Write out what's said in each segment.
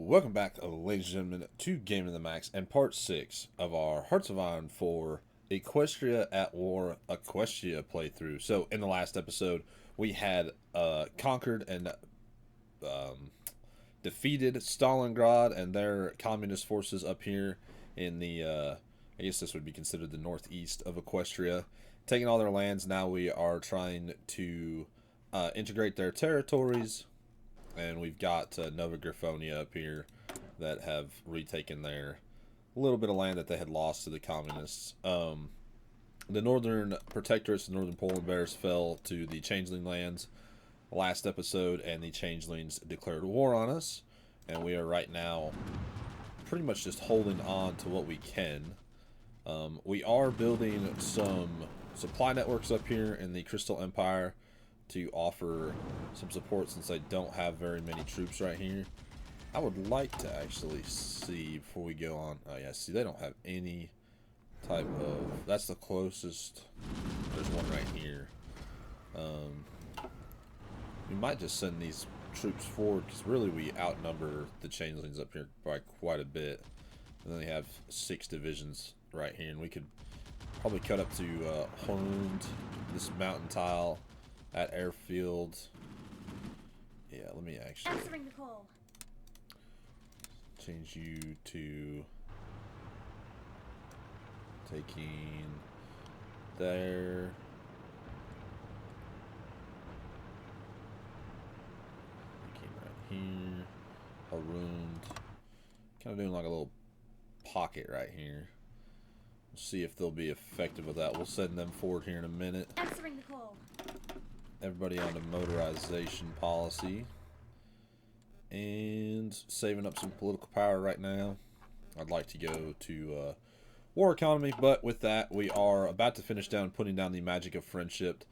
Welcome back, ladies and gentlemen, to Game of the Max and part 6 of our Hearts of Iron 4 Equestria at War Equestria playthrough. So, in the last episode, we had conquered and defeated Stalingrad and their communist forces up here in the, I guess this would be considered the northeast of Equestria. Taking all their lands, now we are trying to integrate their territories. And we've got Nova Griffonia up here that have retaken their little bit of land that they had lost to the communists. The northern protectorates, the northern polar bears, fell to the changeling lands last episode, and the changelings declared war on us. And we are right now pretty much just holding on to what we can. We are building some supply networks up here in the Crystal Empire to offer some support since I don't have very many troops right here. I would like to actually see before we go on. Oh yeah, see, they don't have any type of, that's the closest. There's one right here. We might just send these troops forward because really we outnumber the changelings up here by quite a bit. And then they have 6 divisions right here, and we could probably cut up to Horned, this mountain tile at airfield. Yeah, let me actually answering the call. Change you to taking there. Taking right here. Harund. Kind of doing like a little pocket right here. We'll see if they'll be effective with that. We'll send them forward here in a minute. Answering the call. Everybody on the motorization policy and saving up some political power right now. I'd like to go to war economy, but with that we are about to finish down putting down the magic of friendship,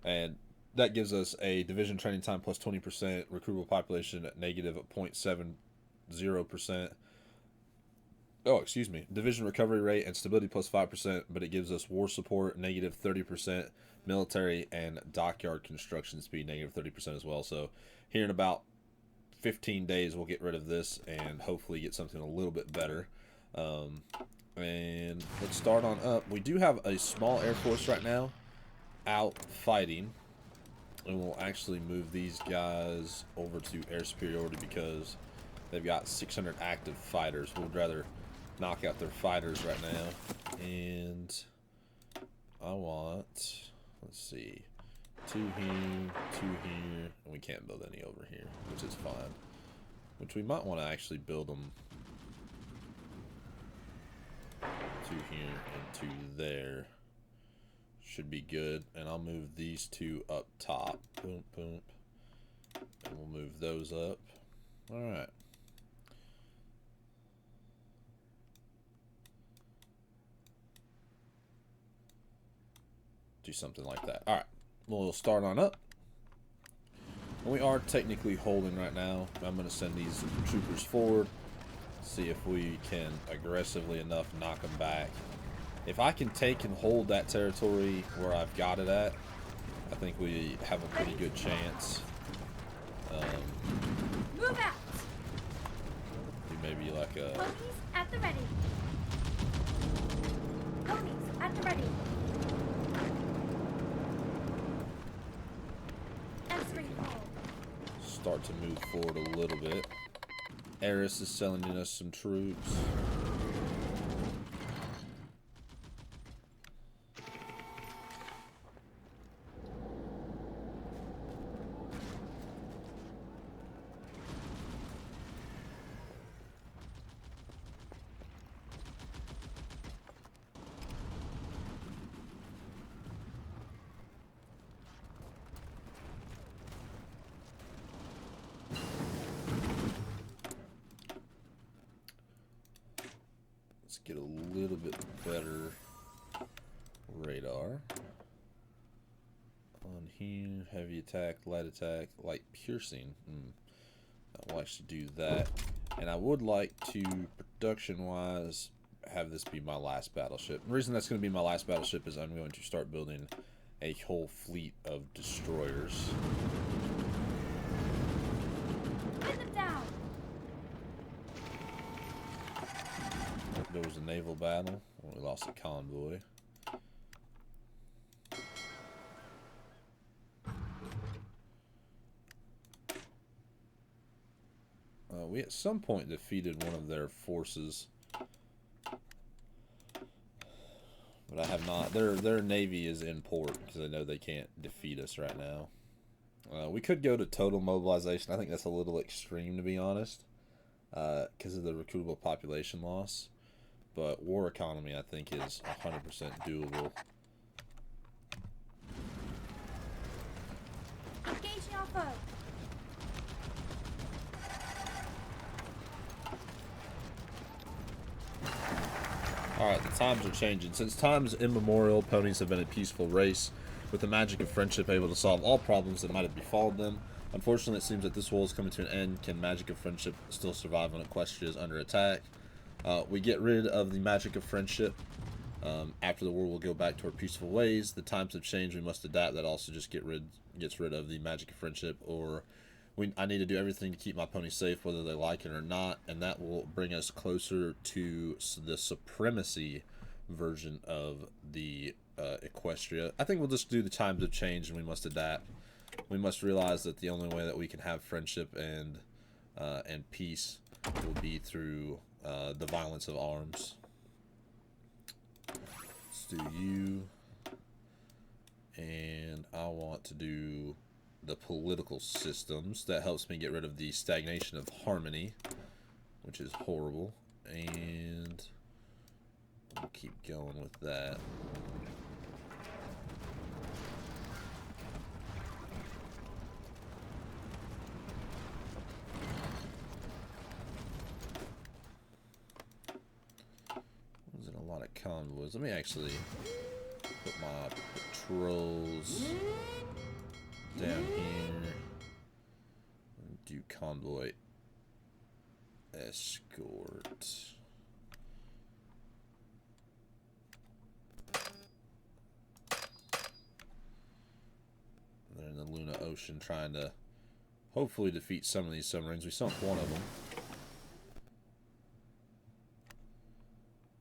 and that gives us a division training time plus 20%, recruitable population at negative 0.70%. Oh, excuse me. Division recovery rate and stability plus 5%, but it gives us war support negative 30%, military and dockyard construction speed negative 30% as well. So here in about 15 days, we'll get rid of this and hopefully get something a little bit better. And let's start on up. We do have a small air force right now out fighting, and we'll actually move these guys over to air superiority because they've got 600 active fighters. We'd rather knock out their fighters right now. And I want, let's see, 2 here, 2 here, and we can't build any over here, which is fine. Which we might want to actually build them 2 here and 2 there. Should be good. And I'll move these 2 up top. Boom, boom. And we'll move those up. Alright. Do something like that. Alright, we'll start on up. We are technically holding right now. I'm going to send these troopers forward, see if we can aggressively enough knock them back. If I can take and hold that territory where I've got it at, I think we have a pretty good chance. Move out. Do maybe like a Ponies at the ready. Ponies at the ready. Answering the call. start to move forward a little bit. Eris is sending us some troops. Let's get a little bit better radar on here. Heavy attack, light piercing. I'll actually do that. And I would like to, production wise, have this be my last battleship. The reason that's going to be my last battleship is I'm going to start building a whole fleet of destroyers. Pin them down. there was a naval battle. We lost a convoy. We at some point defeated one of their forces, but I have not. Their navy is in port because I know they can't defeat us right now. We could go to total mobilization. I think that's a little extreme, to be honest, because of the recruitable population loss. But war economy, I think, is 100% doable. Engaging our foe. Alright, the times are changing. Since times immemorial, ponies have been a peaceful race, with the magic of friendship able to solve all problems that might have befallen them. Unfortunately, it seems that this war is coming to an end. Can magic of friendship still survive when Equestria is under attack? We get rid of the magic of friendship. After the war, we'll go back to our peaceful ways. The times have changed. We must adapt. That also just gets rid of the magic of friendship. Or I need to do everything to keep my pony safe, whether they like it or not. And that will bring us closer to the supremacy version of the Equestria. I think we'll just do the times have changed and we must adapt. We must realize that the only way that we can have friendship and peace will be through the violence of arms. Let's do you. And I want to do the political systems. That helps me get rid of the stagnation of harmony, which is horrible. And we'll keep going with that. Wasn't a lot of convoys. Let me actually put my patrols down here and do convoy escort. They're in the Luna Ocean trying to hopefully defeat some of these submarines. We sunk one of them.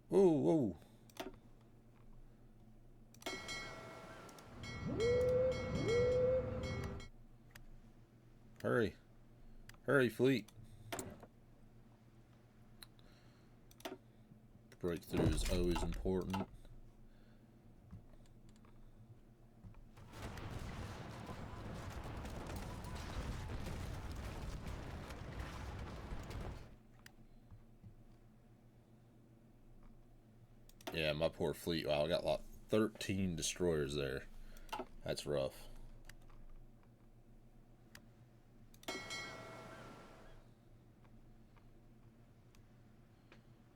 Whoa, whoa. Hurry. Hurry, fleet. Breakthrough is always important. Yeah, my poor fleet. Wow, I got like 13 destroyers there. That's rough.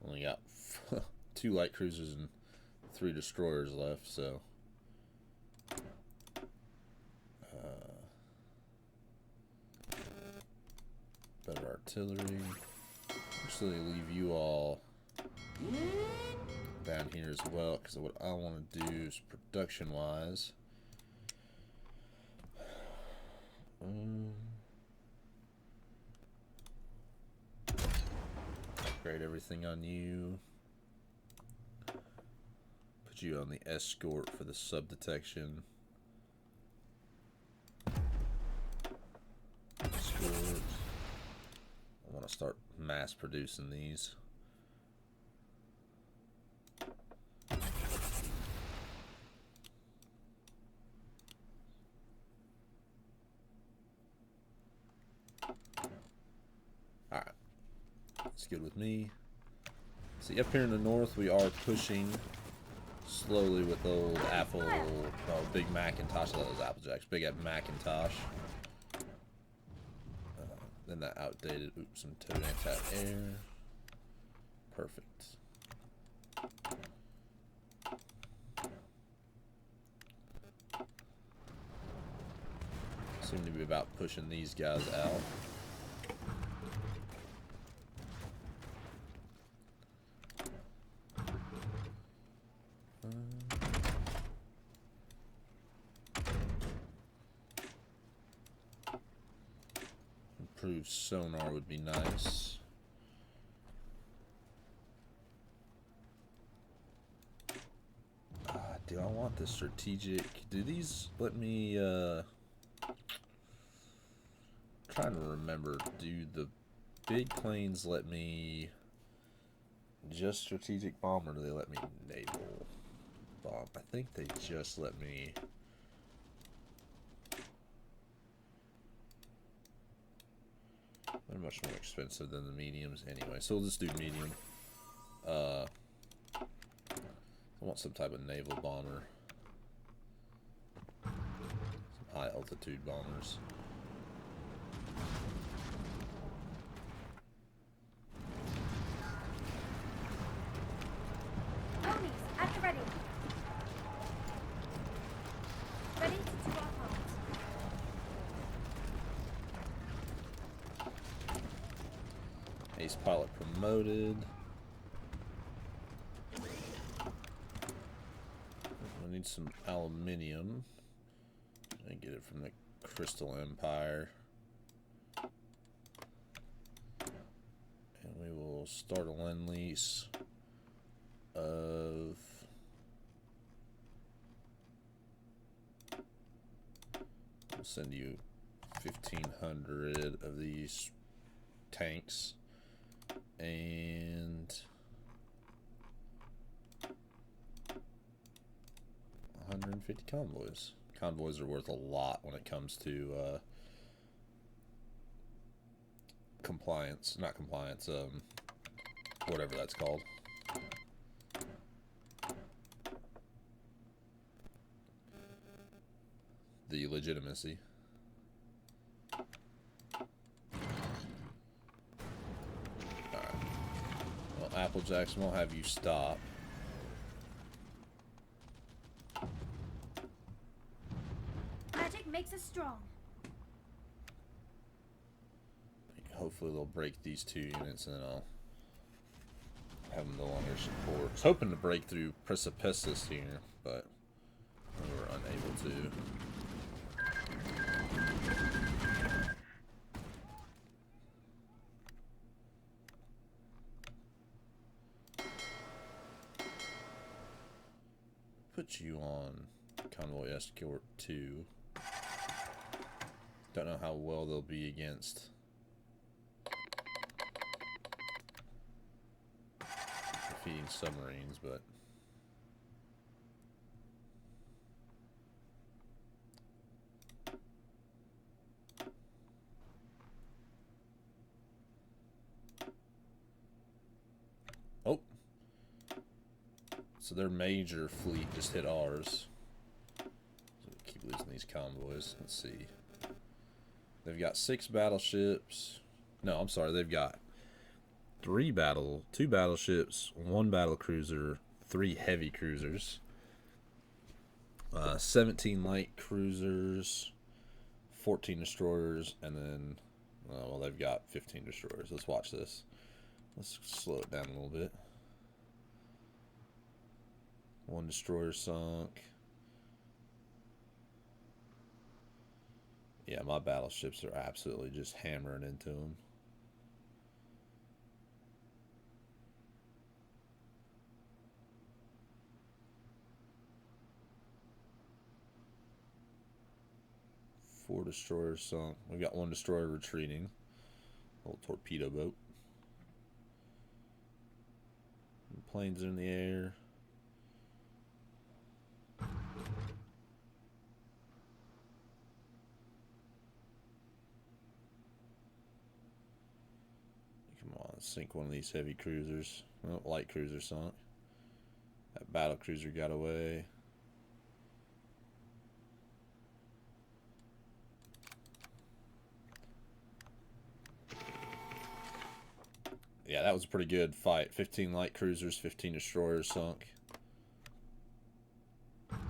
Only got 2 light cruisers and 3 destroyers left, so better artillery. Actually, leave you all down here as well, because what I want to do is production-wise. Upgrade everything on you. Put you on the escort for the sub detection. Escort. I want to start mass producing these. Alright. That's good with me. See, up here in the north, we are pushing slowly with old Apple, Big Macintosh. I love those Applejacks. Big Macintosh. Then that outdated. Oops, some toad anti-air. Perfect. Seem to be about pushing these guys out. Improved sonar would be nice. do I want the strategic? Do these let me, trying to remember, do the big planes let me just strategic bomb, or do they let me naval bomb? I think they just let me. They're much more expensive than the mediums anyway, so we'll just do medium. I want some type of naval bomber. Some high altitude bombers. Ponies, at the ready. Ready to do our part. Ace pilot promoted. I need some aluminium. I get it from the Crystal Empire. And we will start a lend lease of I'll send you 1,500 of these tanks and 150 convoys. Convoys are worth a lot when it comes to compliance, not compliance, whatever that's called. The legitimacy. Alright. Well, Apple Jackson will have you stop. Magic makes us strong. Hopefully they'll break these 2 units and then I'll have them no longer support. I was hoping to break through Precipices here, but we were unable to. Put you on Convoy Escort 2. Don't know how well they'll be against defeating submarines, but oh, so their major fleet just hit ours. So we keep losing these convoys. Let's see. They've got 6 battleships. No, I'm sorry. They've got 2 battleships, 1 battle cruiser, 3 heavy cruisers, 17 light cruisers, 14 destroyers, and then, well, they've got 15 destroyers. Let's watch this. Let's slow it down a little bit. 1 destroyer sunk. Yeah, my battleships are absolutely just hammering into them. Four destroyers sunk. We've got 1 destroyer retreating. Little torpedo boat. Planes in the air. Come on, sink one of these heavy cruisers. Oh, light cruiser sunk. That battle cruiser got away. Yeah, that was a pretty good fight. 15 light cruisers, 15 destroyers sunk. Let's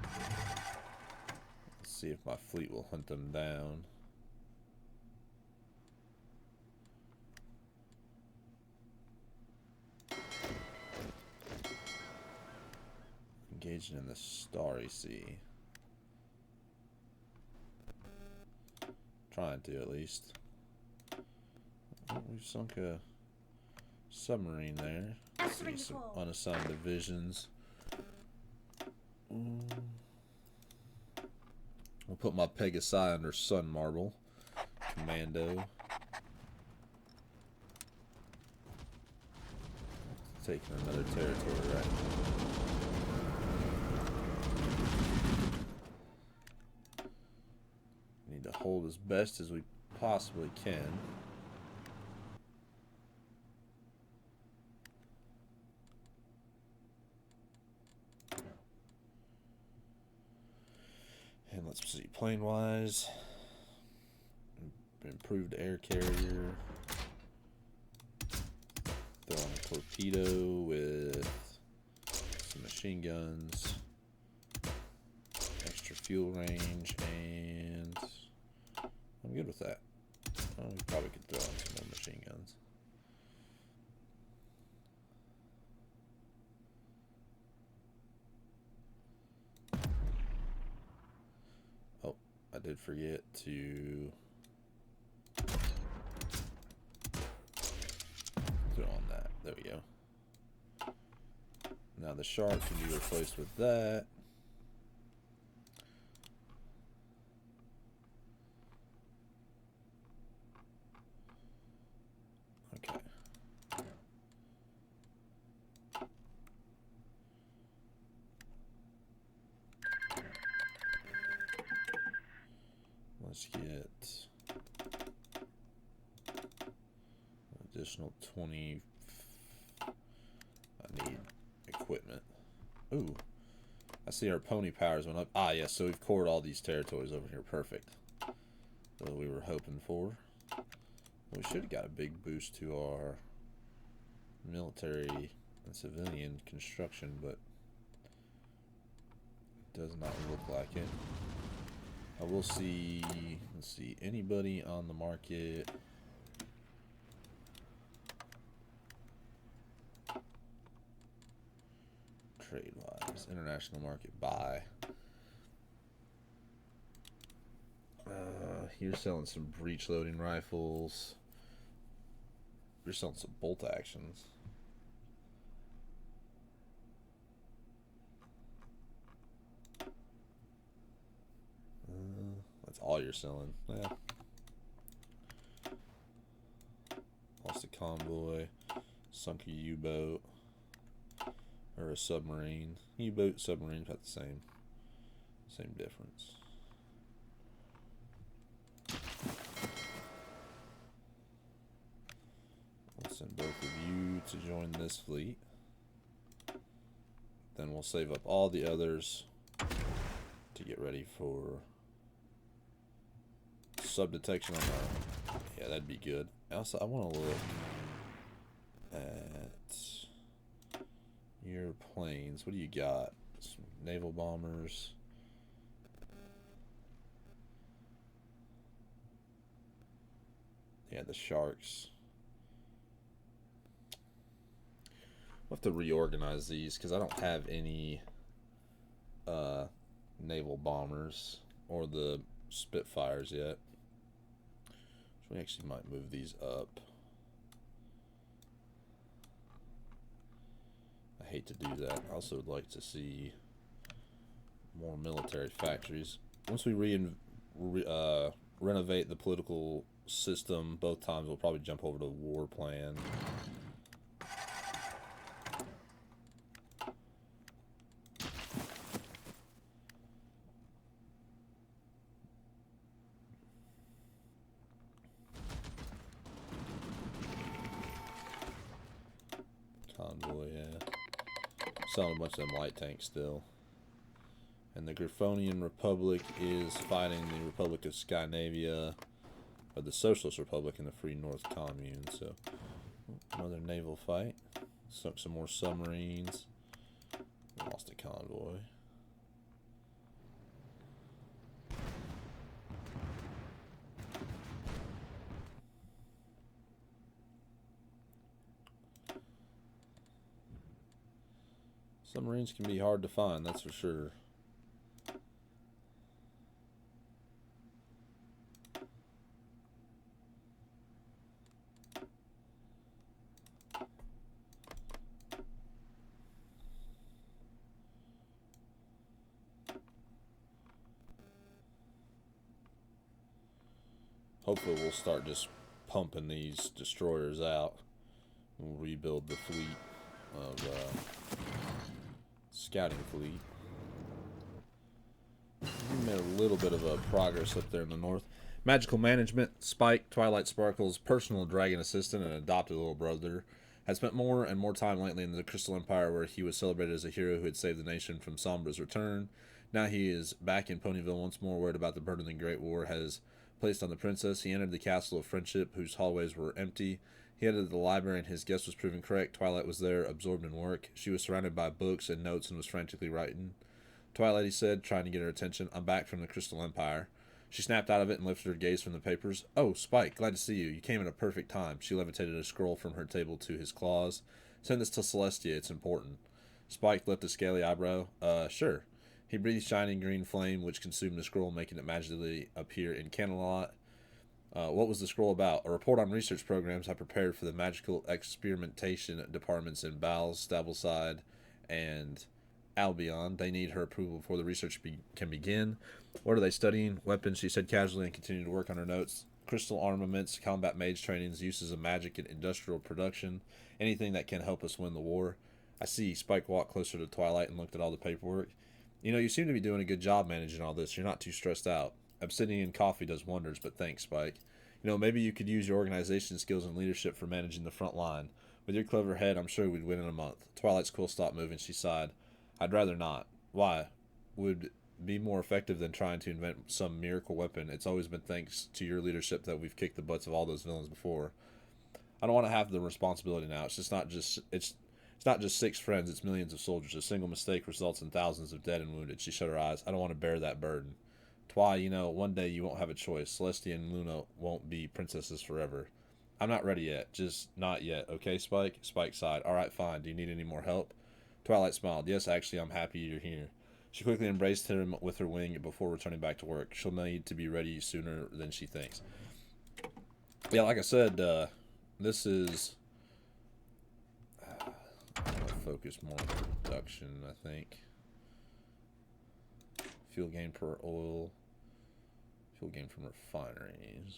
see if my fleet will hunt them down. Engaging in the Starry Sea. Trying to, at least. Oh, we've sunk a submarine there. See some unassigned divisions. We'll put my Pegasi under Sun Marble. Commando. Taking another territory right now. Need to hold as best as we possibly can. And let's see, plane wise, improved air carrier. Throw on a torpedo with some machine guns, extra fuel range, and I'm good with that. Oh, we probably could throw on some more machine guns. Oh, I did forget to throw on that. There we go. Now the shark can be replaced with that. Okay. Let's get additional 20. I need equipment. Ooh. I see our pony powers went up. Ah, yes, so we've cored all these territories over here. Perfect. That's what we were hoping for. We should have got a big boost to our military and civilian construction, but it does not look like it. I will see, let's see, anybody on the market. Trade-wise, international market buy. You're selling some breech loading rifles. You're selling some bolt actions. That's all you're selling. Yeah. Lost a convoy. Sunk a U-boat. Or a submarine. U-boat, submarine, about the same difference. We'll send both of you to join this fleet. Then we'll save up all the others to get ready for sub detection on the. Yeah, that'd be good. Also, I want to look at your planes. What do you got? Some naval bombers. Yeah, the sharks. We'll have to reorganize these because I don't have any naval bombers or the Spitfires yet. So we actually might move these up. I hate to do that. I also would like to see more military factories. Once we renovate the political system, both times we'll probably jump over to war plan. Convoy, yeah. Selling a bunch of them light tanks still. And the Griffonian Republic is fighting the Republic of Skynavia, or the Socialist Republic in the Free North Commune. So, another naval fight. Sunk some more submarines. Lost a convoy. Submarines can be hard to find, that's for sure. Hopefully we'll start just pumping these destroyers out. We'll rebuild the fleet of scouting fleet. We made a little bit of a progress up there in the north. Magical management. Spike, Twilight Sparkle's personal dragon assistant and adopted little brother, had spent more and more time lately in the Crystal Empire, where he was celebrated as a hero who had saved the nation from Sombra's return. Now he is back in Ponyville once more, worried about the burden the Great War has placed on the princess. He entered the Castle of Friendship, whose hallways were empty. He entered the library, and his guess was proven correct. Twilight was there, absorbed in work. She was surrounded by books and notes and was frantically writing. Twilight, he said, trying to get her attention, I'm back from the Crystal Empire. She snapped out of it and lifted her gaze from the papers. Oh, Spike, glad to see you. You came at a perfect time. She levitated a scroll from her table to his claws. Send this to Celestia, it's important. Spike lifted a scaly eyebrow. Sure. He breathed shining green flame, which consumed the scroll, making it magically appear in Canalot. What was the scroll about? A report on research programs I prepared for the magical experimentation departments in Bowles, Stableside, and Albion. They need her approval before the research can begin. What are they studying? Weapons, she said casually and continued to work on her notes. Crystal armaments, combat mage trainings, uses of magic and industrial production. Anything that can help us win the war. I see. Spike walked closer to Twilight and looked at all the paperwork. You know, you seem to be doing a good job managing all this. You're not too stressed out. Obsidian coffee does wonders, but thanks, Spike. You know, maybe you could use your organization skills and leadership for managing the front line. With your clever head, I'm sure we'd win in a month. Twilight's quill stopped moving. She sighed. I'd rather not. Why? Would be more effective than trying to invent some miracle weapon. It's always been thanks to your leadership that we've kicked the butts of all those villains before. I don't want to have the responsibility now. It's not just 6 friends, it's millions of soldiers. A single mistake results in thousands of dead and wounded. She shut her eyes. I don't want to bear that burden. Twi, you know, one day you won't have a choice. Celestia and Luna won't be princesses forever. I'm not ready yet. Just not yet. Okay, Spike? Spike sighed. Alright, fine. Do you need any more help? Twilight smiled. Yes, actually, I'm happy you're here. She quickly embraced him with her wing before returning back to work. She'll need to be ready sooner than she thinks. Yeah, like I said, this is... I'm going to focus more on production, I think. Fuel gain per oil. Fuel gain from refineries.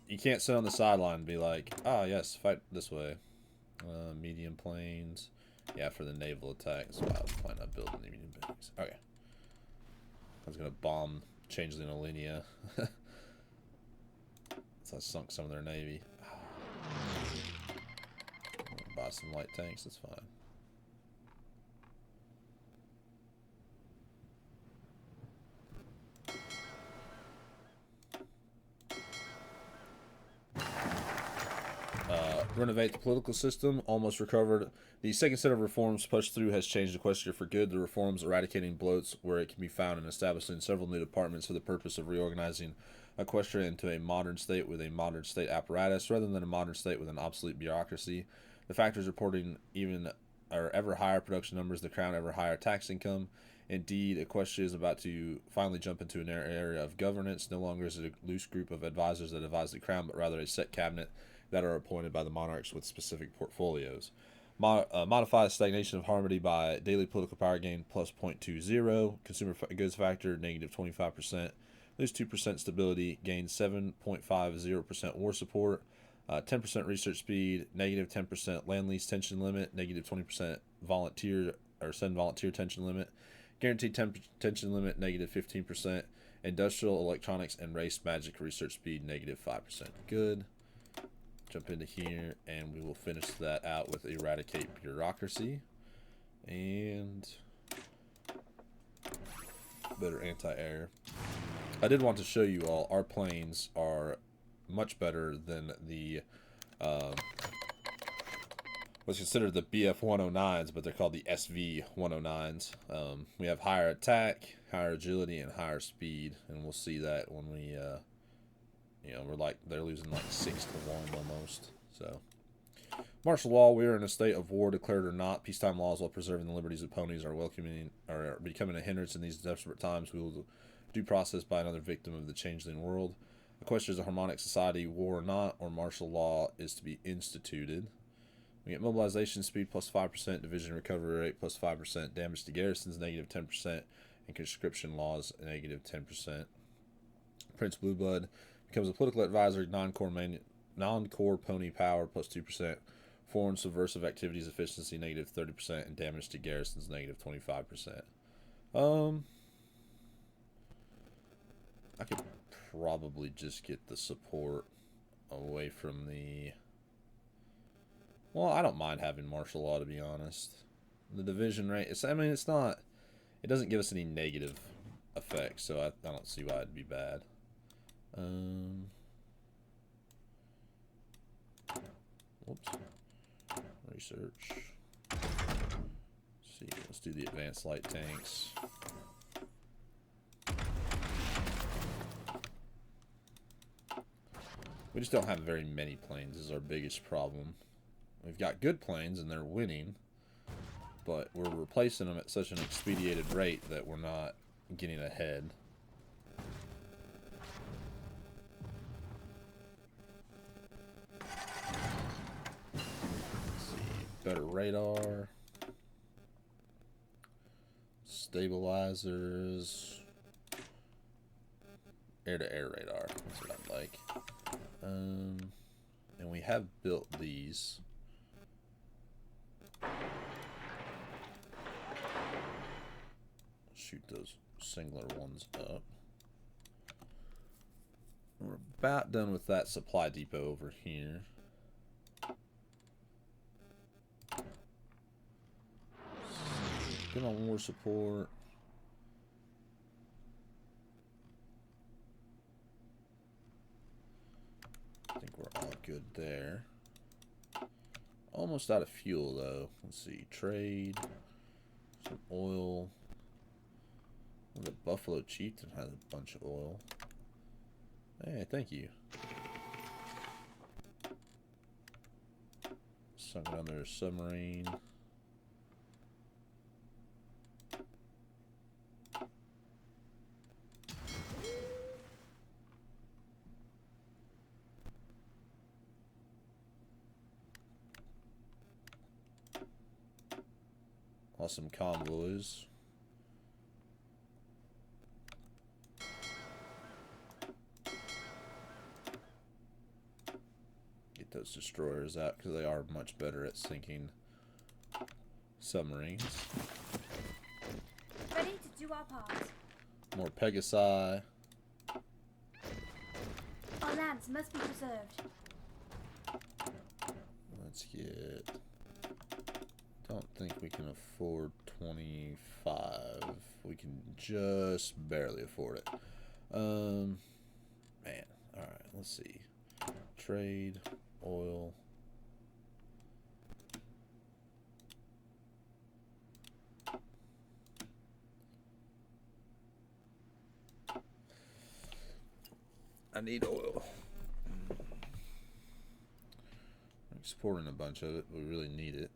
You can't sit on the sideline and be like, ah, yes, fight this way. Medium planes. Yeah, for the naval attack. That's why I was planning on building the medium planes. Okay. I was going to bomb Changeling Alinea. So I sunk some of their navy. Buy some light tanks, that's fine. Renovate the political system. Almost recovered. The second set of reforms pushed through has changed Equestria for good. The reforms eradicating bloats where it can be found and establishing several new departments for the purpose of reorganizing Equestria into a modern state with a modern state apparatus rather than a modern state with an obsolete bureaucracy. The factors reporting ever higher production numbers, the crown ever higher tax income. Indeed, Equestria is about to finally jump into an area of governance. No longer is it a loose group of advisors that advise the crown, but rather a set cabinet that are appointed by the monarchs with specific portfolios. Modify stagnation of harmony by daily political power gain plus 0.20. Consumer goods factor negative 25%. Lose 2% stability. Gain 7.50% war support. 10% research speed. Negative 10% land lease tension limit. Negative 20% volunteer or send volunteer tension limit. Guaranteed tension limit. Negative 15%. Industrial, electronics, and race magic research speed. Negative 5%. Good. Jump into here and we will finish that out with eradicate bureaucracy and better anti-air. I did want to show you all our planes are much better than the what's considered the BF 109s, but they're called the SV 109s. We have higher attack, higher agility, and higher speed, and we'll see that when we you know, they're losing like 6-1 almost. So, martial law. We are in a state of war, declared or not. Peacetime laws, while preserving the liberties of ponies, are becoming a hindrance in these desperate times. We will due process by another victim of the changeling world. The question is a harmonic society, war or not, or martial law is to be instituted. We get mobilization speed plus 5%, division recovery rate plus 5%, damage to garrisons negative 10%, and conscription laws negative 10%. Prince Blueblood becomes a political advisor, non-core pony power plus 2%, foreign subversive activities efficiency negative 30%, and damage to garrisons negative 25%. I could probably just get the support away from the... Well, I don't mind having martial law, to be honest. The division rate, it's not... It doesn't give us any negative effects, so I don't see why it'd be bad. Whoops. Research. Let's see, let's do the advanced light tanks. We just don't have very many planes is our biggest problem. We've got good planes and they're winning, but we're replacing them at such an expedited rate that we're not getting ahead. Let's see, better radar, stabilizers, air-to-air radar. That's what I'd like. And we have built these. Shoot those singular ones up. We're about done with that supply depot over here. Get on war support. I think we're all good there. Almost out of fuel though. Let's see, trade, some oil. Well, the Buffalo Chieftain has a bunch of oil. Hey, thank you. Sunk it under a submarine. Awesome convoys. Get those destroyers out because they are much better at sinking submarines. Ready to do our part. More Pegasi. Our lands must be preserved. Let's get... Don't think we can afford 25. We can just barely afford it. Man. Alright, let's see. Trade, oil. I need oil. I'm exporting a bunch of it, but we really need it.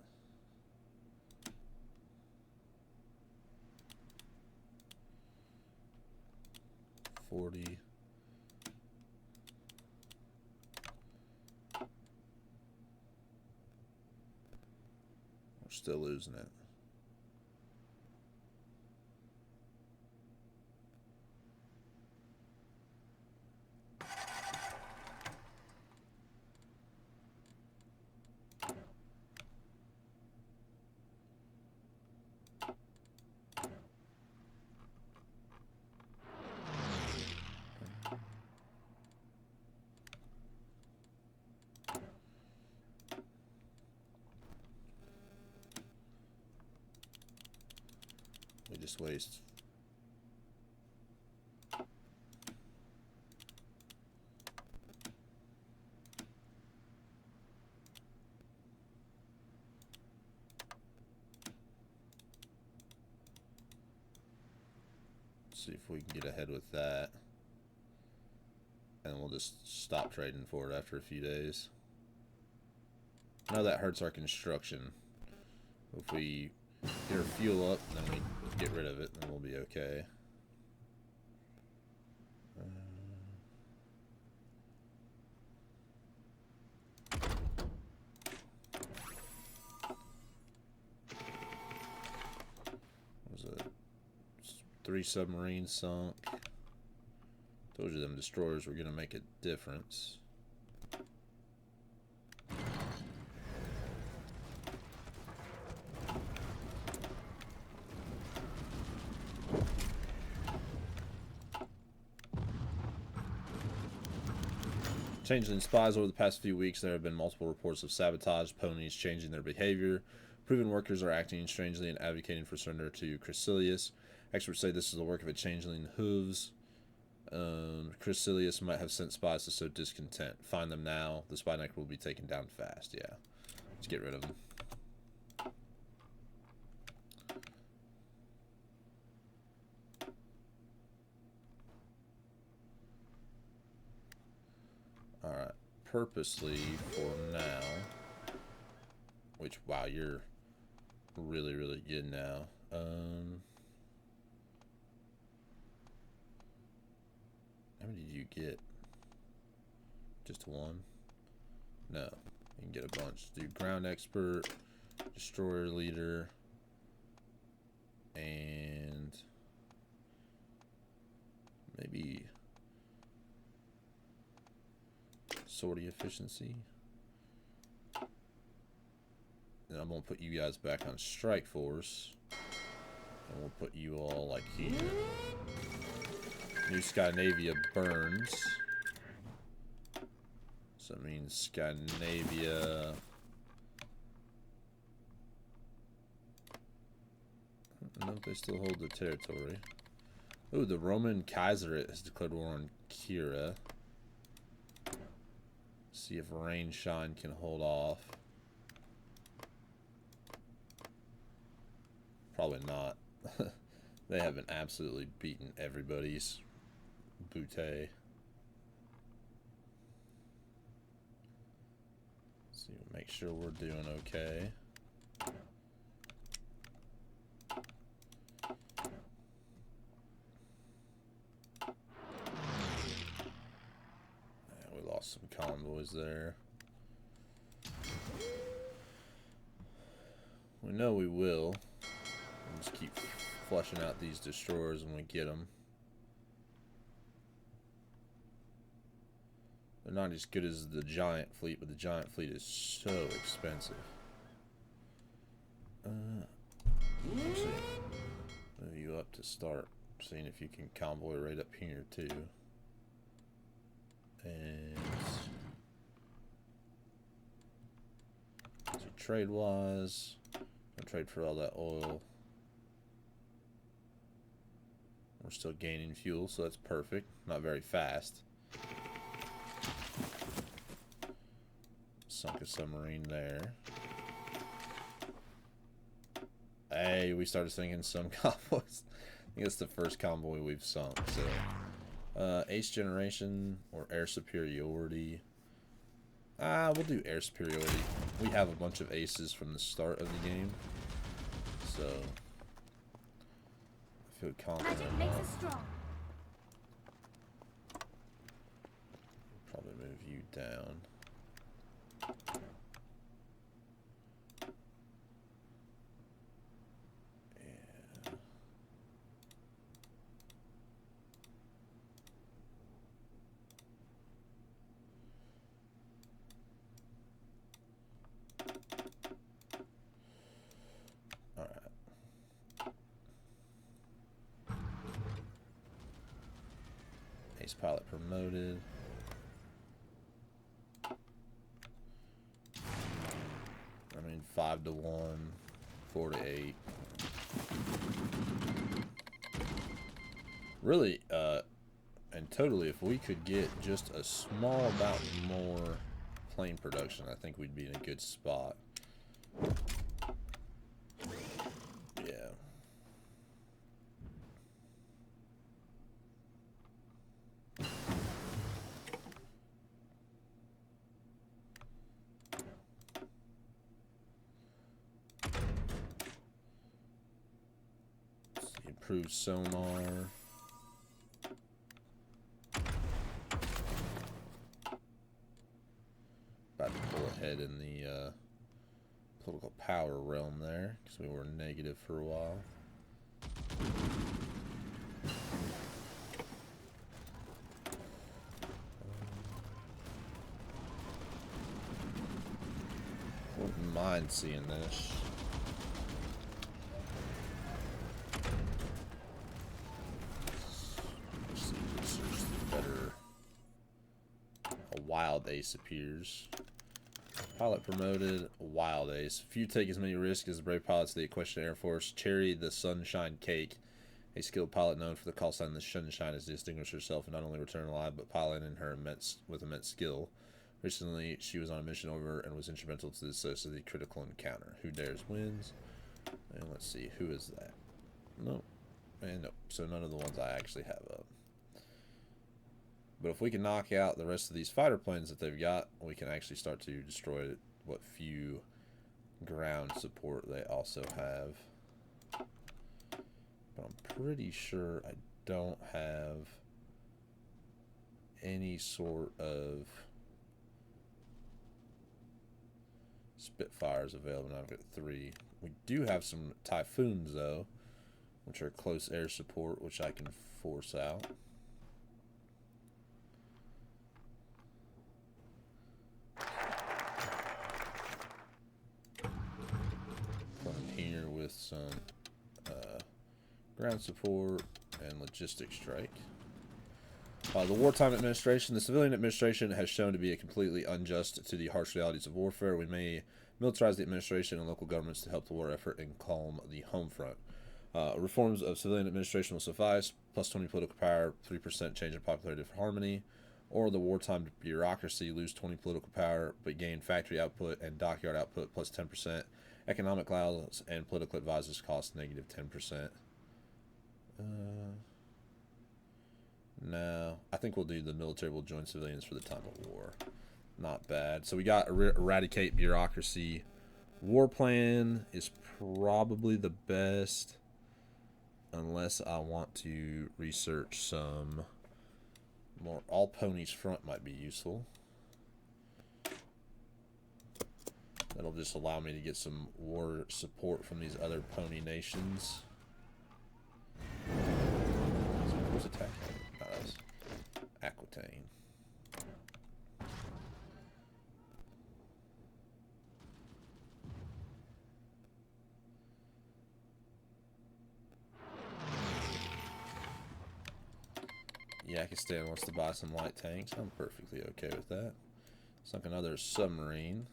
We're still losing it. We just waste. See if we can get ahead with that. And we'll just stop trading for it after a few days. I know that hurts our construction. If we get our fuel up, then we get rid of it, then we'll be okay. Was a 3 submarines sunk. Told you them destroyers were going to make a difference. Changeling spies. Over the past few weeks, there have been multiple reports of sabotage, ponies changing their behavior. Proven workers are acting strangely and advocating for surrender to Chrysilius. Experts say this is the work of a changeling hooves. Chrysilius might have sent spies to sow discontent. Find them now. The spy network will be taken down fast. Yeah. Let's get rid of them. Alright. Purposely for now. Which, wow, you're really, really good now. How many did you get? Just one? No. You can get a bunch. Do ground expert, destroyer leader, and maybe sortie efficiency. Then I'm gonna put you guys back on strike force, and we'll put you all like here. New Scandinavia burns. So that means Scandinavia. I don't know if they still hold the territory. Ooh, the Roman Kaiserate has declared war on Kira. See if Rain Shine can hold off. Probably not. They haven't absolutely beaten everybody's bootay. So make sure we're doing okay. We lost some convoys there. We know we will. We'll just keep flushing out these destroyers when we get them. They're not as good as the giant fleet, but the giant fleet is so expensive. Actually, move you up to start seeing if you can convoy right up here too. And so trade-wise, I'll trade for all that oil. We're still gaining fuel, so that's perfect. Not very fast. Sunk a submarine there. Hey, we started sinking some convoys. I think that's the first convoy we've sunk. So, ace generation or air superiority. We'll do air superiority. We have a bunch of aces from the start of the game, so I feel confident Magic makes us strong. Probably move you down. Ace pilot promoted. I mean, 5 to 1, 4 to 8. Really, and totally, if we could get just a small amount more plane production, I think we'd be in a good spot. Yeah. Improved sonar. About to pull ahead in the political power realm there, because we were negative for a while. mind seeing this. Let's see, research the better. A wild ace appears. Pilot promoted, wild ace. Few take as many risks as the brave pilots of the Equestrian Air Force. Cherry the Sunshine Cake, a skilled pilot known for the call sign the Sunshine, has distinguished herself and not only returned alive but piloting her with immense skill. Recently, she was on a mission over and was instrumental to the success of the critical encounter. Who dares wins? And let's see, who is that? No, and no. So none of the ones I actually have up. But if we can knock out the rest of these fighter planes that they've got, we can actually start to destroy what few ground support they also have. But I'm pretty sure I don't have any sort of Spitfires available. Now I've got 3. We do have some Typhoons, though, which are close air support, which I can force out. Here with some ground support and logistics strike. The wartime administration. The civilian administration has shown to be completely unjust to the harsh realities of warfare. We may militarize the administration and local governments to help the war effort and calm the home front. Reforms of civilian administration will suffice. Plus 20 political power, 3% change in popularity for harmony. Or the wartime bureaucracy, lose 20 political power but gain factory output and dockyard output plus 10%. Economic laws and political advisors cost negative 10%. No, I think we'll do the military will join civilians for the time of war. Not bad. So we got eradicate bureaucracy. War plan is probably the best, unless I want to research some more. All ponies front might be useful. That'll just allow me to get some war support from these other pony nations. Who's attacking? Not us. Aquitaine. Yakistan wants to buy some light tanks. I'm perfectly okay with that. Sunk another submarine.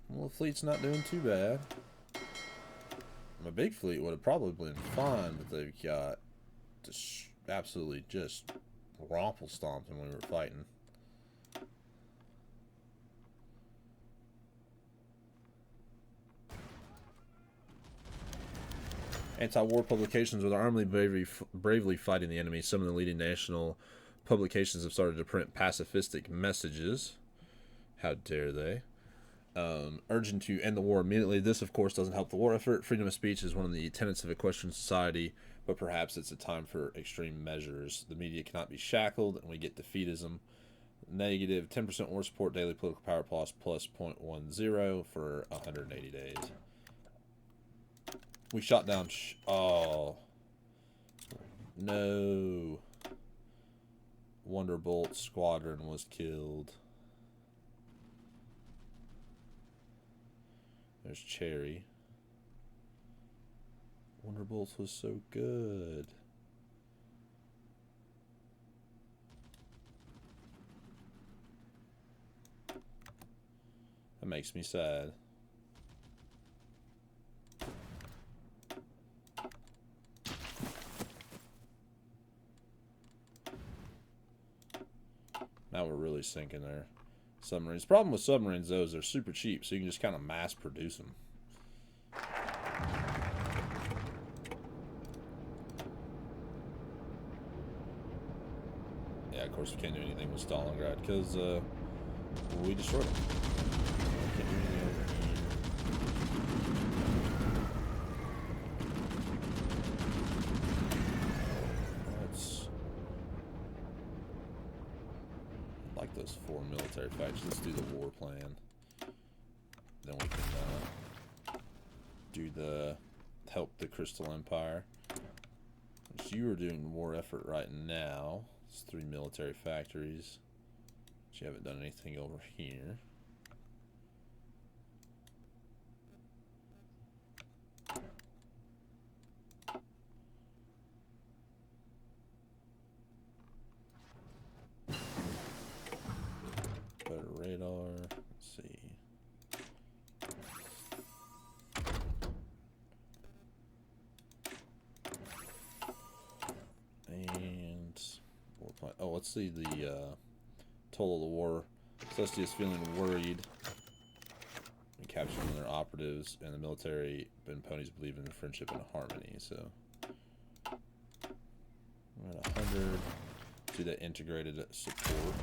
Well, the fleet's not doing too bad. My big fleet would have probably been fine, but they've got just absolutely just romple stomped when we were fighting. Anti-war publications with army bravely fighting the enemy. Some of the leading national publications have started to print pacifistic messages. How dare they? Urging to end the war immediately. This, of course, doesn't help the war effort. Freedom of speech is one of the tenets of equestrian society, but perhaps it's a time for extreme measures. The media cannot be shackled, and we get defeatism. Negative 10% war support, daily political power plus 0.10 for 180 days. We shot down... oh. No. Wonderbolt squadron was killed. There's Cherry. Wonderbolt was so good. That makes me sad. Now we're really sinking there. Submarines. The problem with submarines, though, is they're super cheap, so you can just kind of mass produce them. Yeah, of course we can't do anything with Stalingrad because we destroyed them. Can't do anything over here. Like those 4 military factions. Let's do the war plan. Then we can do the help the Crystal Empire. Which you are doing war effort right now. It's 3 military factories. But you haven't done anything over here. Oh, let's see the total of the war. Celestia is feeling worried. We captured one of their operatives, and the military and ponies believe in friendship and harmony. So we're at 100. Do that integrated support.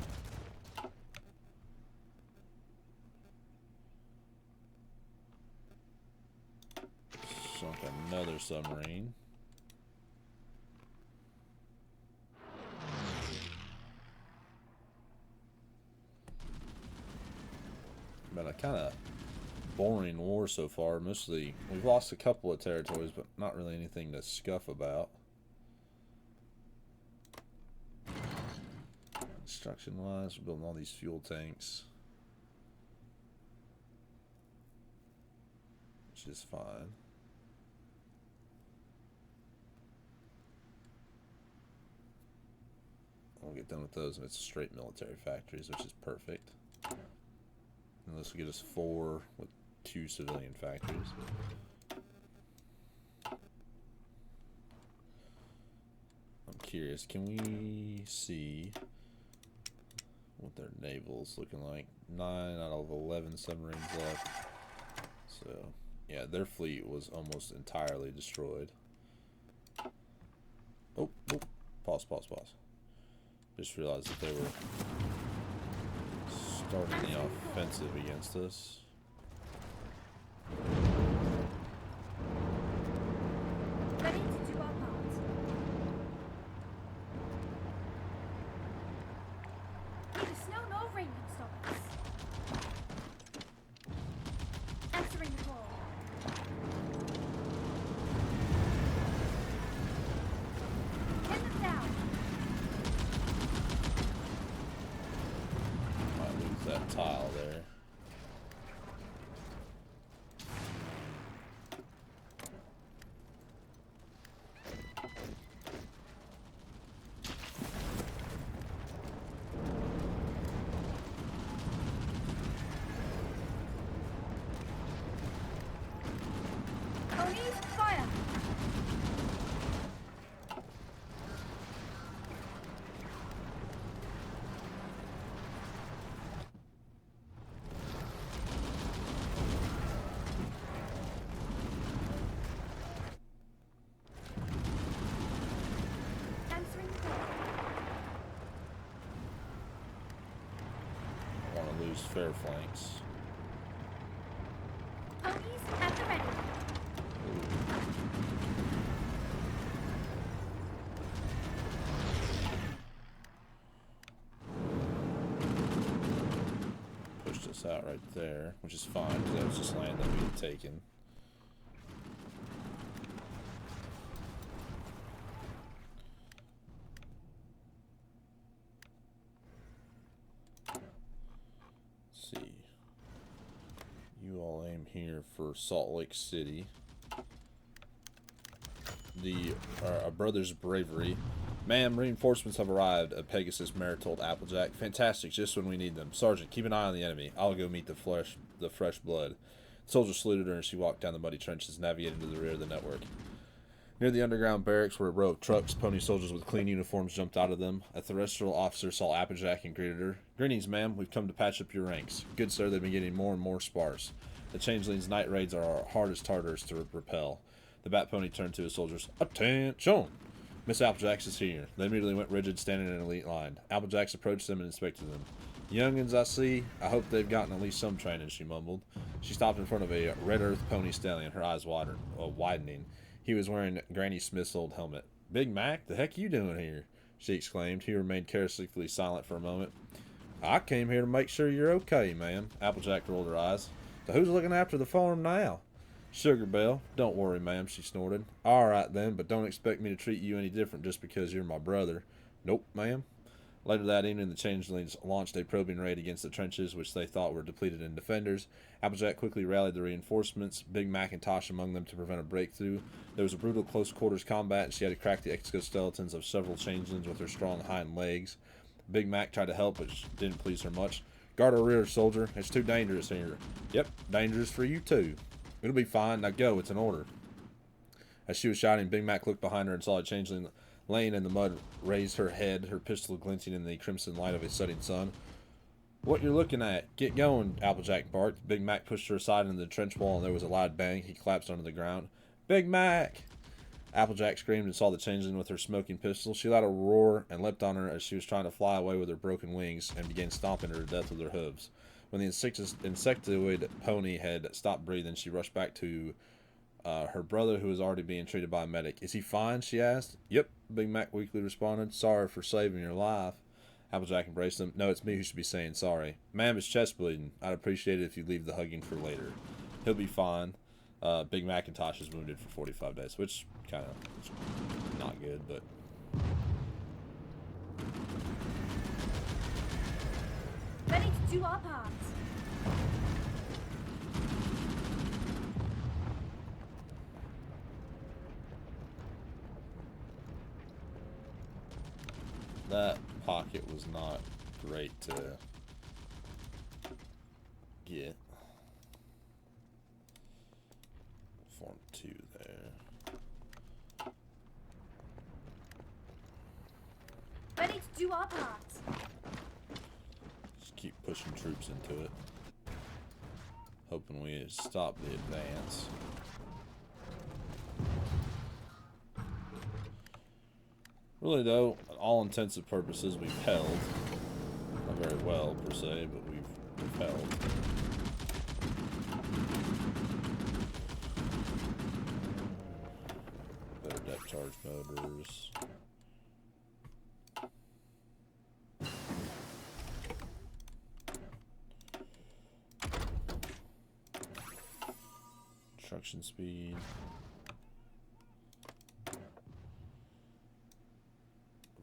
Sunk another submarine. Been a kind of boring war so far. Mostly, we've lost a couple of territories, but not really anything to scuff about. Construction-wise, we're building all these fuel tanks, which is fine. We'll get done with those, and it's straight military factories, which is perfect. And this will get us 4 with 2 civilian factories. I'm curious, can we see what their naval's looking like? 9 out of 11 submarines left. So, yeah, their fleet was almost entirely destroyed. Oh, oh, pause. Just realized that they were starting the offensive against us. Ready to do our part. Neither snow nor rain can stop us. Answering the call. Pin them down. Might lose that tile there. Ponies, fire! Answering the call. I want to lose fair flanks. Ponies at the ready. Pushed us out right there, which is fine because that was just land that we had taken. Let's see. You all aim here for Salt Lake City. Our brother's bravery. Ma'am, reinforcements have arrived, a Pegasus mare told Applejack. Fantastic, just when we need them. Sergeant, keep an eye on the enemy. I'll go meet the fresh blood. The soldier saluted her and she walked down the muddy trenches, navigating to the rear of the network. Near the underground barracks were a row of trucks. Pony soldiers with clean uniforms jumped out of them. A terrestrial officer saw Applejack and greeted her. Greetings, ma'am. We've come to patch up your ranks. Good sir, they've been getting more and more sparse. The changelings' night raids are our hardest tartars to repel. The bat pony turned to his soldiers. Attention! Miss Applejacks is here. They immediately went rigid, standing in an elite line. Applejacks approached them and inspected them. Youngins, I see. I hope they've gotten at least some training, she mumbled. She stopped in front of a red earth pony stallion, her eyes widening. He was wearing Granny Smith's old helmet. Big Mac, the heck you doing here? She exclaimed. He remained carelessly silent for a moment. I came here to make sure you're okay, ma'am. Applejack rolled her eyes. So who's looking after the farm now? Sugar Belle. Don't worry, ma'am, she snorted. All right, then, but don't expect me to treat you any different just because you're my brother. Nope, ma'am. Later that evening, the changelings launched a probing raid against the trenches, which they thought were depleted in defenders. Applejack quickly rallied the reinforcements, Big Mac and Tosh among them, to prevent a breakthrough. There was a brutal close-quarters combat, and she had to crack the exoskeletons of several changelings with her strong hind legs. Big Mac tried to help, but didn't please her much. Guard our rear, soldier. It's too dangerous here. Yep, dangerous for you, too. It'll be fine. Now go. It's an order. As she was shouting, Big Mac looked behind her and saw a changeling laying in the mud, raise her head, her pistol glinting in the crimson light of a setting sun. What you're looking at? Get going, Applejack barked. Big Mac pushed her aside into the trench wall, and there was a loud bang. He collapsed onto the ground. Big Mac! Applejack screamed and saw the changeling with her smoking pistol. She let a roar and leapt on her as she was trying to fly away with her broken wings and began stomping her to death with her hooves. When the insectoid pony had stopped breathing, she rushed back to her brother, who was already being treated by a medic. Is he fine? She asked. Yep, Big Mac weakly responded. Sorry for saving your life. Applejack embraced him. No, it's me who should be saying sorry. Ma'am, his chest bleeding. I'd appreciate it if you leave the hugging for later. He'll be fine. Big Macintosh is wounded for 45 days, which kind of not good, but... Ready to do our part. That pocket was not great to get. Form 2 there. Ready to do our part. Just keep pushing troops into it. Hoping we stop the advance. Really though, all intents and purposes, we've held. Not very well per se, but we've held. Better depth charge motors. Construction speed.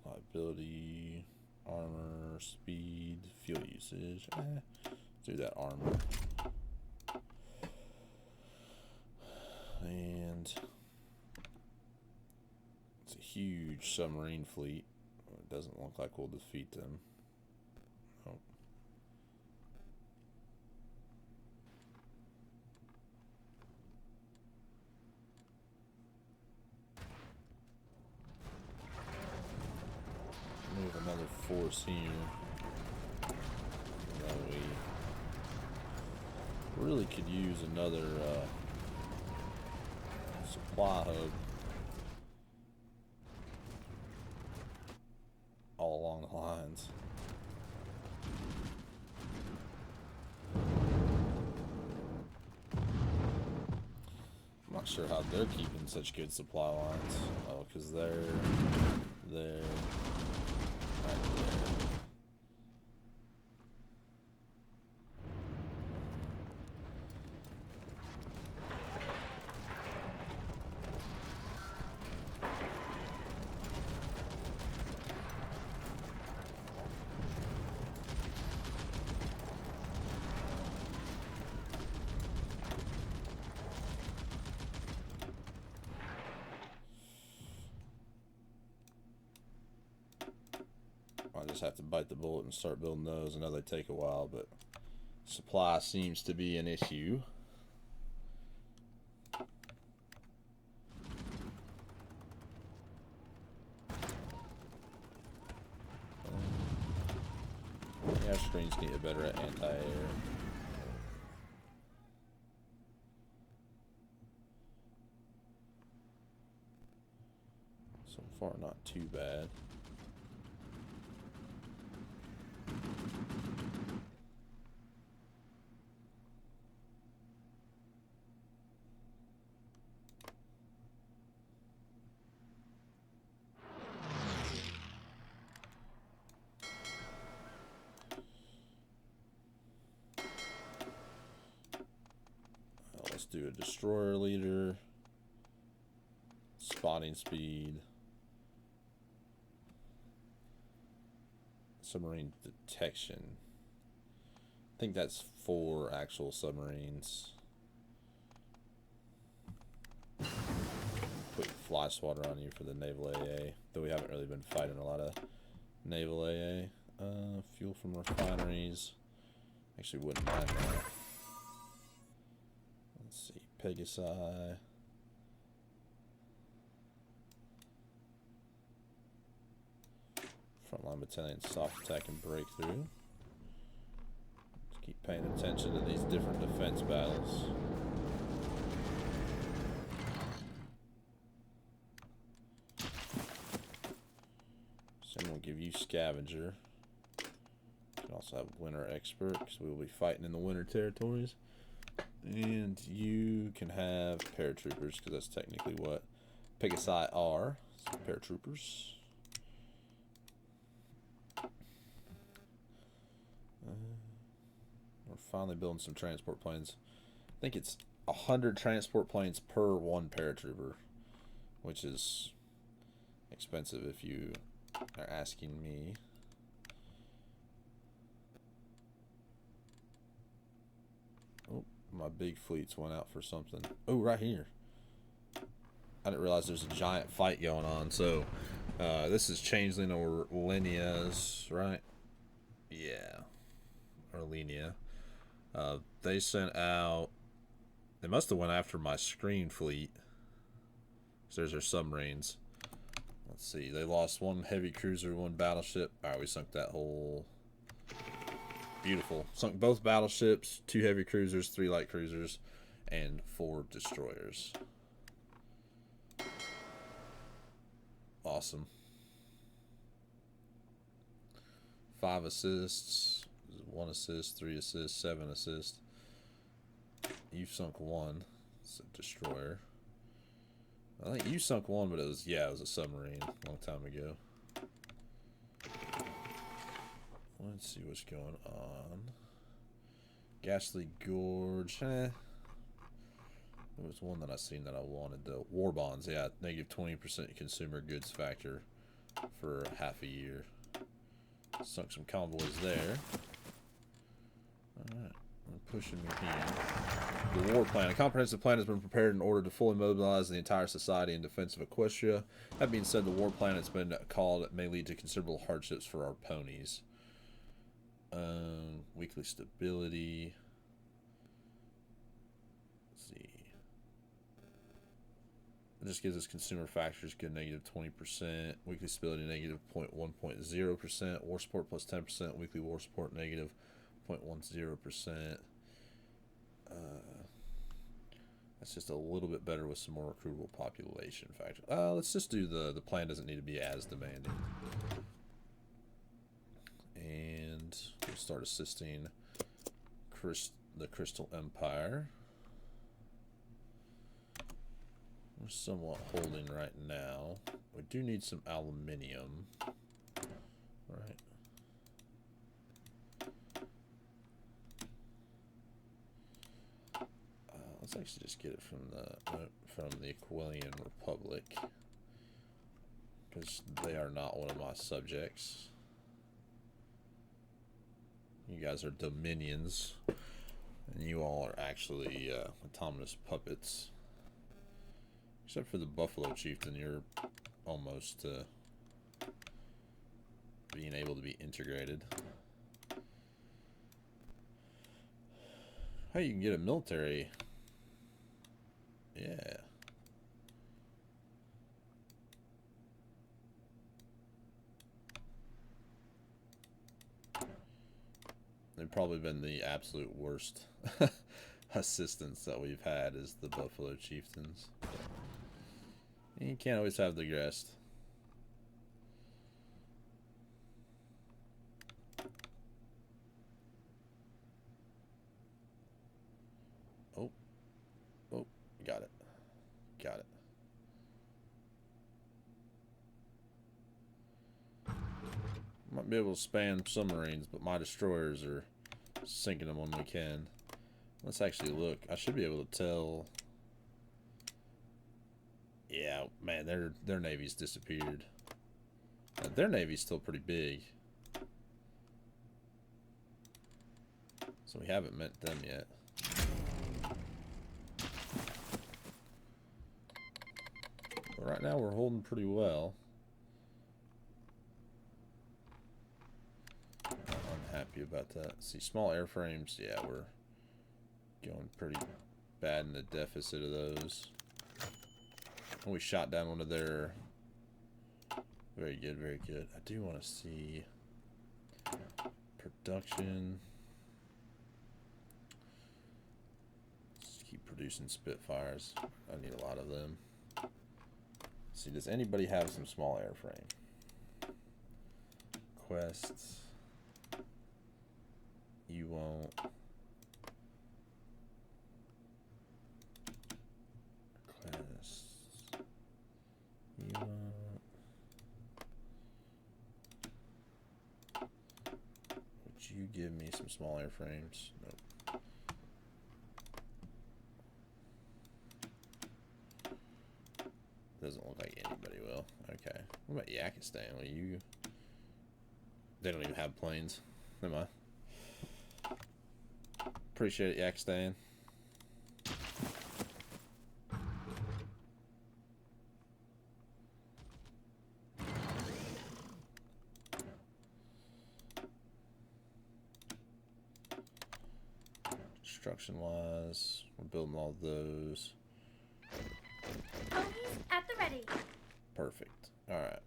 Liability, armor, speed, fuel usage. Do that armor. And it's a huge submarine fleet. It doesn't look like we'll defeat them. Nope. Move another force here. That we really could use another supply hub all along the lines. I'm not sure how they're keeping such good supply lines. Oh, because they're right there. I just have to bite the bullet and start building those. I know they take a while, but supply seems to be an issue. Yeah, screens can get better at anti-air. So far, not too bad. Let's do a destroyer leader, spotting speed, submarine detection. I think that's 4 actual submarines. Put fly swatter on you for the naval AA, though we haven't really been fighting a lot of naval AA. Fuel from refineries. Actually wouldn't mind that. Let's see, Pegasi. Frontline battalion, soft attack and breakthrough. Let's keep paying attention to these different defense battles. So I'm going to give you scavenger. You can also have winter expert because we will be fighting in the winter territories. And you can have paratroopers because that's technically what Pegasi are. So paratroopers. We're finally building some transport planes. I think it's 100 transport planes per one paratrooper, which is expensive if you are asking me. Oh, my big fleets went out for something. Oh, right here. I didn't realize there's a giant fight going on. So, this is Changeling or Lineas, right? Yeah. Or Linea. They sent out... They must have went after my screen fleet. So there's their submarines. Let's see. They lost one heavy cruiser, one battleship. Alright, we sunk that whole... Beautiful. Sunk both battleships, 2 heavy cruisers, 3 light cruisers, and 4 destroyers. Awesome. 5 assists, 1 assist, 3 assists, 7 assists. You've sunk 1. It's a destroyer. I think you sunk 1, but it was, yeah, it was a submarine a long time ago. Let's see what's going on. Ghastly Gorge. There was one that I seen that I wanted. The war bonds, yeah, negative 20% consumer goods factor for half a year. Sunk some convoys there. Alright, I'm pushing me here. The war plan. A comprehensive plan has been prepared in order to fully mobilize the entire society in defense of Equestria. That being said, the war plan has been called may lead to considerable hardships for our ponies. Weekly stability. Let's see. It just gives us consumer factors good negative 20%. Weekly stability negative 0.1.0%. War support plus 10%. Weekly war support negative 0.10%. That's just a little bit better with some more recruitable population factor. Let's just do the plan doesn't need to be as demanding. And we'll start assisting the Crystal Empire. We're somewhat holding right now. We do need some aluminium. Right. Let's actually just get it from the Aquilian Republic, because they are not one of my subjects. You guys are dominions, and you all are actually autonomous puppets. Except for the Buffalo Chieftain, you're almost being able to be integrated. How you can get a military? Yeah. They've probably been the absolute worst assistants that we've had is the Buffalo Chieftains. You can't always have the rest. Oh. Oh, got it. Got it. Might be able to spam submarines, but my destroyers are sinking them when we can. Let's actually look. I should be able to tell. Yeah, man, their navy's disappeared. Their navy's still pretty big. So we haven't met them yet. But right now we're holding pretty well. I'm unhappy about that. See, small airframes, yeah, we're going pretty bad in the deficit of those. We shot down one of their Very good, very good. I do want to see production. Let's keep producing Spitfires. I need a lot of them. Let's see, does anybody have some small airframe? Quests. You won't. Quests. You won't. Would you give me some small airframes? Nope. Doesn't look like anybody will. Okay. What about Yakistan? Will you? They don't even have planes. Am I? Appreciate it, Yakistan. Construction wise, we're building all those. Ponies at the ready. Perfect. Alright.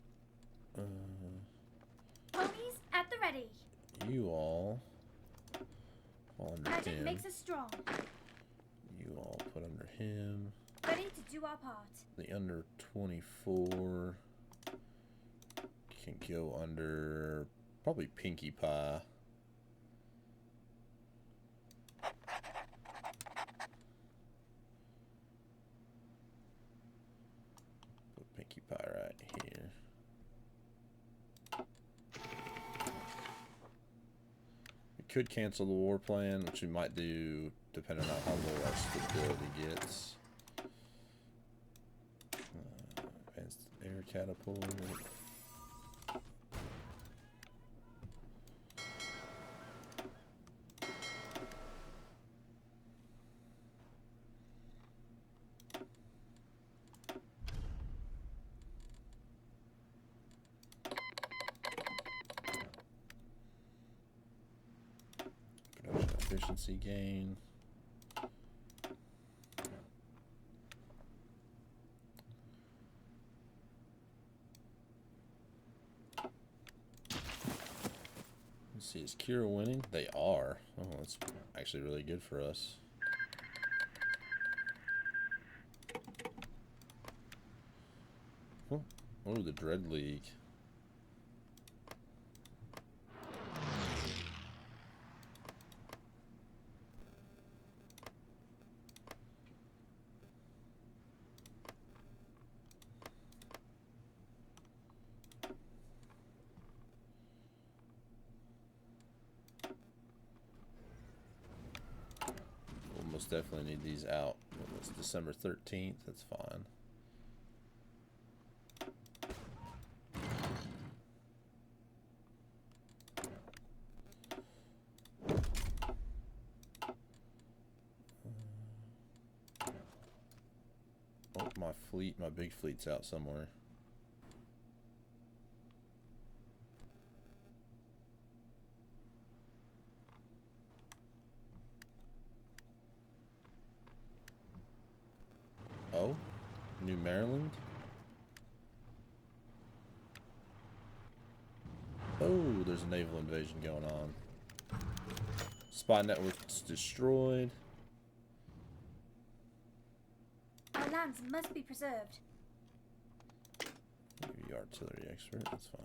Ponies at the ready. You all fall under Magic him. makes us strong. You all put under him. Ready to do our part. The under 24 can go under probably Pinkie Pie. Put Pinkie Pie right here. We could cancel the war plan, which we might do depending on how low our stability gets. Advanced air catapult. Production efficiency gain. Let's see, is Kira winning? They are. Oh, that's actually really good for us. Oh, the Dread League. We'll most definitely need these out. It's December 13th. That's fine. Oh, my fleet, my big fleet's out somewhere. Oh, New Maryland? Oh, there's a naval invasion going on. Spy network's destroyed. Our lands must be preserved. Maybe artillery expert, that's fine.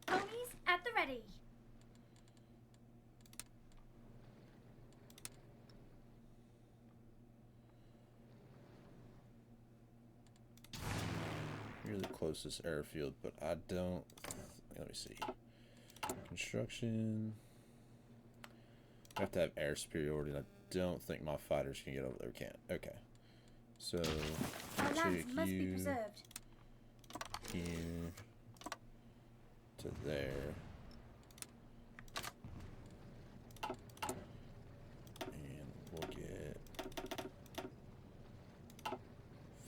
Ponies at the ready. You're the closest airfield, but I don't. Let me see. Construction. I have to have air superiority, and I don't think my fighters can get over there. Can't. Okay. So, Our lands take must be you preserved. here to there. And we'll get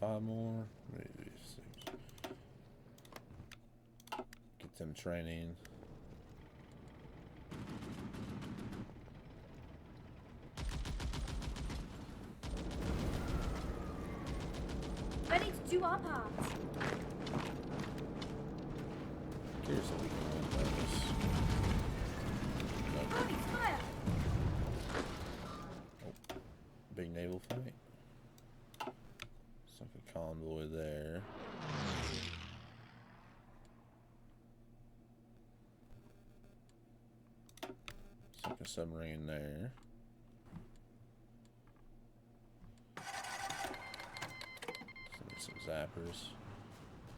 5 more. Maybe 6. Get them training. do our part. Curious if we can win those. Nope. Holy fire! Oh, big naval fight. It's like a convoy there. It's like a submarine there. Some zappers.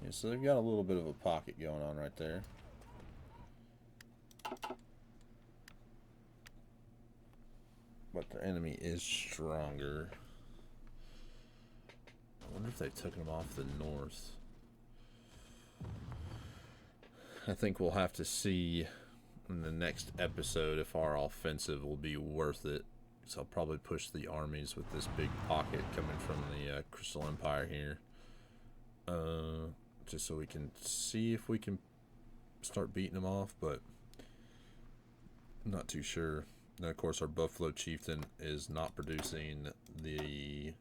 Yeah, so they've got a little bit of a pocket going on right there. But their enemy is stronger. I wonder if they've taken them off the north. I think we'll have to see in the next episode if our offensive will be worth it. So I'll probably push the armies with this big pocket coming from the Crystal Empire here. Just so we can see if we can start beating them off, but I'm not too sure. And of course our Buffalo Chieftain is not producing the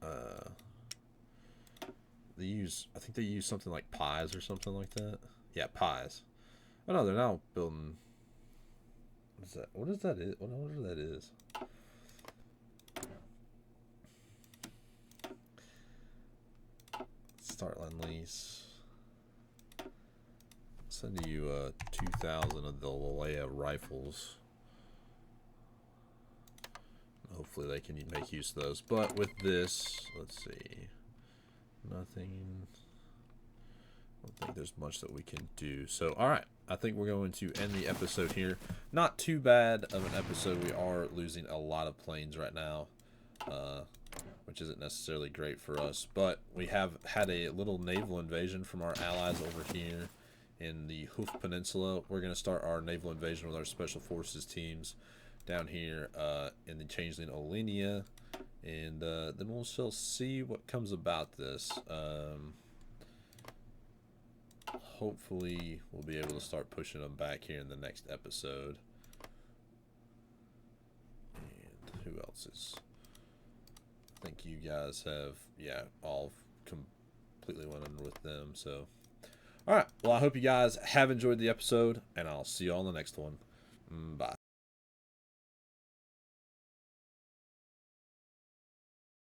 I think they use something like pies or something like that. Yeah, pies. Oh no, they're now building. What is that? What is that? What I wonder what that is. Start on lease. Send you 2,000 of the Lalea rifles. Hopefully they can make use of those. But with this, let's see. Nothing. I don't think there's much that we can do. So, alright. I think we're going to end the episode here. Not too bad of an episode. We are losing a lot of planes right now. Which isn't necessarily great for us. But we have had a little naval invasion from our allies over here in the Hoof Peninsula. We're going to start our naval invasion with our Special Forces teams down here in the Changeling Olenia. And then we'll still see what comes about this. Hopefully we'll be able to start pushing them back here in the next episode. And who else is... I think you guys have, yeah, all completely went under with them. So, all right. Well, I hope you guys have enjoyed the episode, and I'll see you all in the next one. Bye.